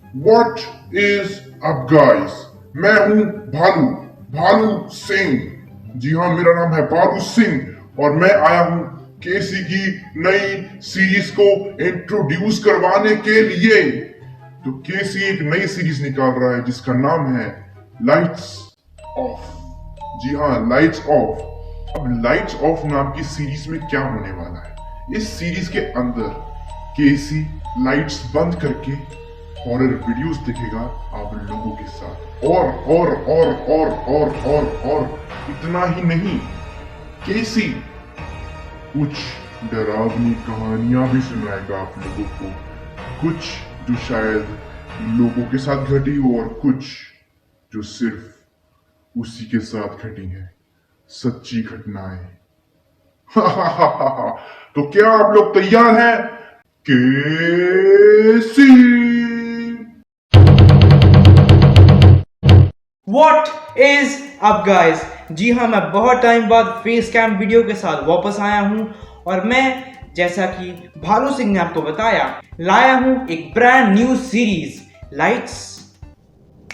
What is up guys? मैं हूं भालू भालू सिंह। जी हाँ, मेरा नाम है भालू सिंह और मैं आया हूं केसी की नई सीरीज को इंट्रोड्यूस करवाने के लिए। तो केसी एक नई सीरीज निकाल रहा है जिसका नाम है लाइट्स ऑफ। जी हाँ, लाइट्स ऑफ। अब लाइट्स ऑफ नाम की सीरीज में क्या होने वाला है? इस सीरीज के अंदर केसी लाइट्स बंद करके हॉरर वीडियोस देखेगा आप लोगों के साथ। और इतना ही नहीं, केसी कुछ डरावनी कहानियां भी सुनाएगा आप लोगों को, कुछ जो शायद लोगों के साथ घटी हो और कुछ जो सिर्फ उसी के साथ घटी है, सच्ची घटनाएं। तो क्या आप लोग तैयार हैं? केसी। What is up guys? जी हाँ, मैं बहुत टाइम बाद फेस कैम वीडियो के साथ वापस आया हूँ और मैं, जैसा कि भालू सिंह ने आपको बताया, लाया हूँ एक brand new series lights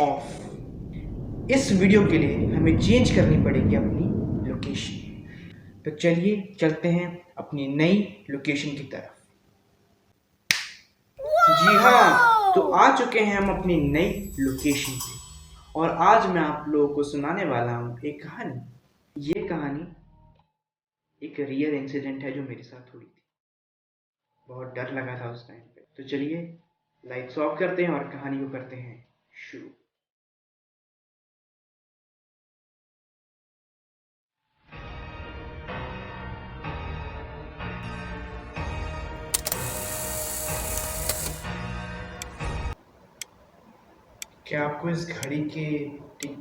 off. इस वीडियो के लिए हमें चेंज करनी पड़ेगी अपनी लोकेशन। तो चलिए चलते हैं अपनी नई लोकेशन की तरफ। जी हाँ, तो आ चुके हैं हम अपनी नई लोकेशन पे और आज मैं आप लोगों को सुनाने वाला हूँ एक कहानी। ये कहानी एक रियल इंसिडेंट है जो मेरे साथ हुई थी। बहुत डर लगा था उस टाइम पे। तो चलिए लाइट्स ऑफ करते हैं और कहानी को करते हैं शुरू। क्या आपको इस घड़ी के टिक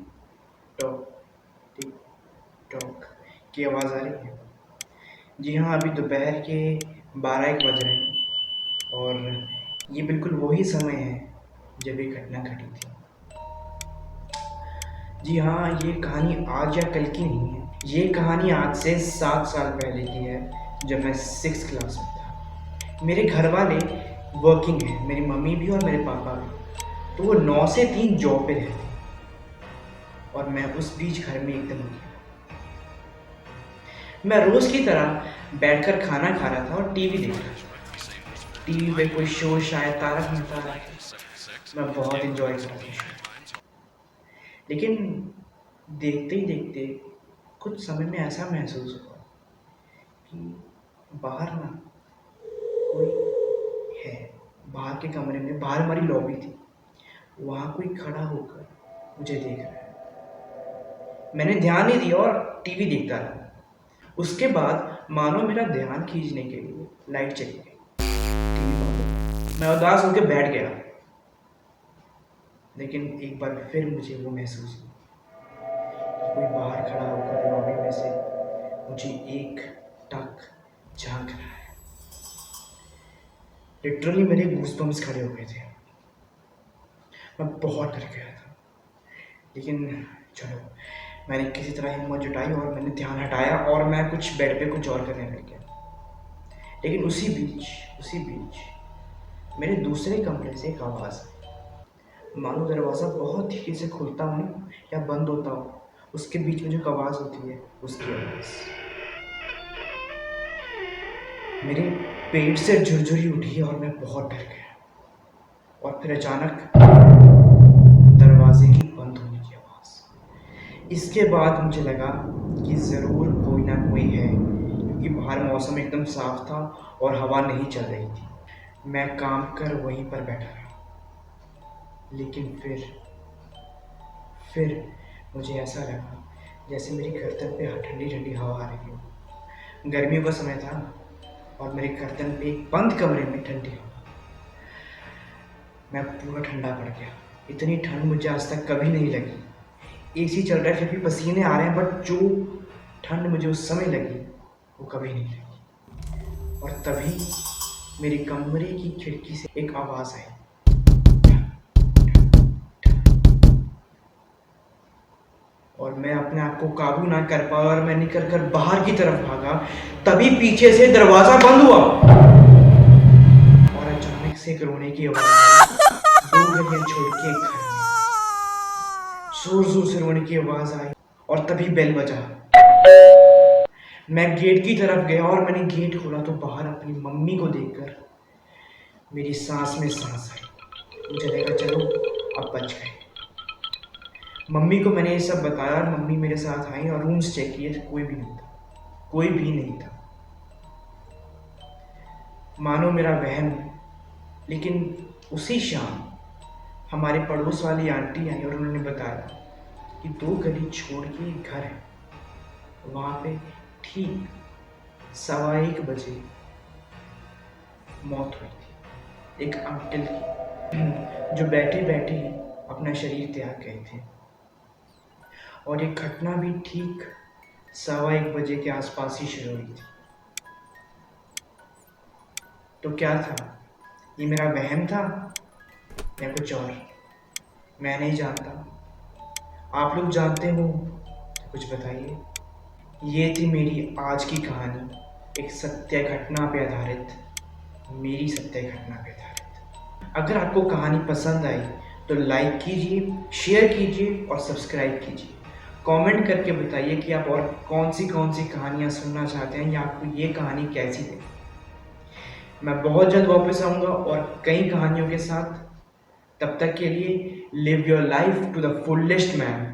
टिक टॉक की आवाज़ आ रही है? जी हाँ, अभी दोपहर के 12-1 बज रहे हैं और ये बिल्कुल वही समय है जब ये घटना घटी थी। जी हाँ, ये कहानी आज या कल की नहीं है। ये कहानी आज से 7 साल पहले की है, जब मैं 6th क्लास में था। मेरे घर वाले वर्किंग हैं, मेरी मम्मी भी और मेरे पापा भी। तो वो 9 से 3 जॉब पे रहते और मैं उस बीच घर में एकदम अकेला। मैं रोज़ की तरह बैठकर खाना खा रहा था और टीवी देख रहा था। टीवी पे कोई शो शायद तारक मेहता था। मैं बहुत एंजॉय कर रहा था। लेकिन देखते ही देखते कुछ समय में ऐसा महसूस हुआ कि बाहर ना कोई है। बाहर के कमरे में, बाहर हमारी लॉबी थी, वहाँ कोई खड़ा होकर मुझे देख रहा है। मैंने ध्यान नहीं दिया और टीवी देखता रहा। उसके बाद मानो मेरा ध्यान खींचने के लिए लाइट चली गई, टीवी बंद हो गया। मैं उदास होकर बैठ गया। लेकिन एक बार फिर मुझे वो महसूस हुआ कि कोई बाहर खड़ा होकर लॉबी में से मुझे एक टक झांक रहा है। लिटरली मेरे गूज़बम्स खड़े हो गए थे। मैं बहुत डर गया था। लेकिन चलो, मैंने किसी तरह हिम्मत जुटाई और मैंने ध्यान हटाया और मैं कुछ बेड पे कुछ और करने लग गया। लेकिन उसी बीच मेरे दूसरे कमरे से एक आवाज़ आई। मानो दरवाज़ा बहुत धीरे से खुलता हो या बंद होता हो, उसके बीच में जो आवाज़ होती है, उसकी आवाज़। मेरे पेट से झुरझुरी उठी और मैं बहुत डर गया। और फिर अचानक दरवाजे की बंद होने की आवाज़। इसके बाद मुझे लगा कि ज़रूर कोई ना कोई है, क्योंकि बाहर मौसम एकदम साफ था और हवा नहीं चल रही थी। मैं काम कर वहीं पर बैठा रहा। लेकिन फिर मुझे ऐसा लगा जैसे मेरी गर्दन पे ठंडी ठंडी हवा आ रही हो। गर्मियों का समय था और मेरे गर्दन पे एक बंद कमरे में ठंडी हवा। मैं पूरा ठंडा पड़ गया। इतनी ठंड मुझे आज तक कभी नहीं लगी। एसी चल रहा है फिर भी पसीने आ रहे हैं, बट जो ठंड मुझे उस समय लगी वो कभी नहीं लगी। और तभी मेरे कमरे की खिड़की से एक आवाज़ आई। और मैं अपने आप को काबू ना कर पाया और मैं निकल कर बाहर की तरफ भागा। तभी पीछे से दरवाज़ा बंद हुआ और अचानक से एक रोने की आवाज़ आई। 2 घड़ियाँ जोर जोर से रोने की आवाज आई और तभी बेल बजा। मैं गेट की तरफ गया और मैंने गेट खोला तो बाहर अपनी मम्मी को देखकर मेरी सांस में सांस आई। मुझे लगा चलो अब बच गए। मम्मी को मैंने ये सब बताया और मम्मी मेरे साथ आई और रूम्स चेक किए तो कोई भी नहीं था, कोई भी नहीं था। मानो मेरा वहम, लेकिन उसी शाम हमारे पड़ोस वाली आंटी आई और उन्होंने बताया कि 2 गली छोड़ के एक घर है, वहाँ पे ठीक 1:15 बजे मौत हुई थी एक अंकल की, जो बैठे बैठे ही अपना शरीर त्याग गए थे। और ये घटना भी ठीक 1:15 बजे के आसपास ही शुरू हुई थी। तो क्या था, ये मेरा वहम था या कुछ और? मैं नहीं जानता। आप लोग जानते हो तो कुछ बताइए। ये थी मेरी आज की कहानी, एक सत्य घटना पे आधारित, मेरी सत्य घटना पे आधारित। अगर आपको कहानी पसंद आई तो लाइक कीजिए, शेयर कीजिए और सब्सक्राइब कीजिए। कमेंट करके बताइए कि आप और कौन सी कहानियाँ सुनना चाहते हैं या आपको ये कहानी कैसी लगी। मैं बहुत जल्द वापस आऊँगा और कई कहानियों के साथ। तब तक के लिए live your life to the fullest man.